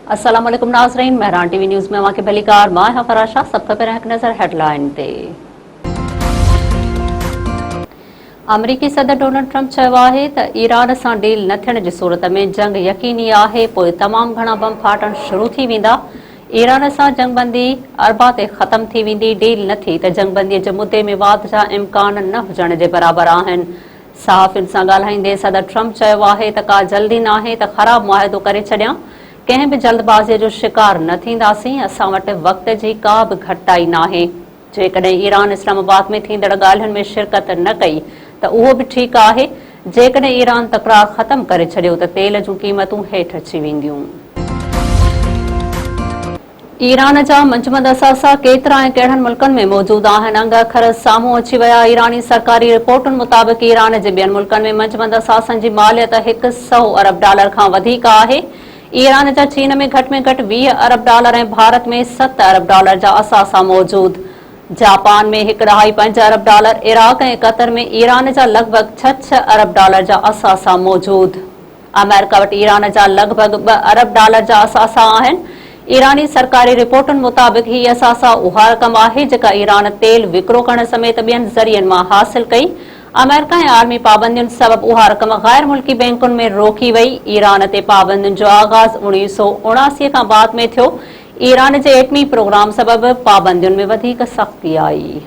अस्सलाम वालेकुम नाज़रीन, महरान टीवी न्यूज़ में वाक़े भलीकार मां है फराशा। सबका पहिरियों हिकु नज़र हेडलाइन ते। अमरीकी सदर डोनाल्ड ट्रंप चयो आहे त ईरान सां डील न थियण जी सूरत में जंग यकीनी आहे, पोइ तमामु घणा बम फाटण शुरू थी वेंदा। ईरान सां जंगबंदी अरबा ते ख़त्म थी वेंदी। डील न थी त जंगबंदीअ जे मुद्दे में वाध जा इम्कान न हुजण जे बराबरि आहिनि। सहाफ़ियुनि सां ॻाल्हाईंदे सदर ट्रंप चयो आहे त का जल्दी न आहे त ख़राब मुआहिदो करे छॾियां। कंहिं बि जल्दबाज़ीअ जो शिकार न थींदासीं। असां वटि वक़्त जी का बि घटिताई नाहे। जेकॾहिं ईरान इस्लामाबाद में थींदड़ ॻाल्हियुनि में शिरकत न कई त उहो बि ठीकु आहे। जेकॾहिं ईरान तकरार ख़त्म करे छॾियो त तेल जूं क़ीमतूं हेठि अची वेंदियूं। ईरान जा मंजमद असासा केतिरा ऐं कहिड़नि मुल्कनि में मौजूद आहिनि। अंग अखर साम्हूं अची विया। ईरानी सरकारी रिपोर्टुनि मुताबिक़ ईरान जे ॿियनि मुल्कनि में मंजमद असासनि जी मालियत $100 अरब खां वधीक आहे। ईरान जा चीन में घटि $20 अरब ऐं भारत में $7 अरब जा असासा मौजूद। जापान में $1.5 अरब, इराक ऐं कतर में ईरान जा लॻभॻि $6 अरब जा असासा मौजूद। अमेरिका वटि ईरान जा लॻभॻि $2 अरब जा असासा आहिनि। ईरानी सरकारी रिपोर्टुनि मुताबिक़ ही असासा उहा रक़म आहे जेका ईरान तेल विकिरो करण समेत ॿियनि ज़रियनि मां हासिल कई। अमेरिका ऐं आर्मी पाबंदियुनि सबबि उहा रक़म गैर मुल्की बैंकुनि में रोकी वई। ईरान ते पाबंदियुनि जो आगाज़ 1979 खां बाद में थियो। ईरान जे एटमी प्रोग्राम सबबि पाबंदियुनि में वधीक सख़्ती आई।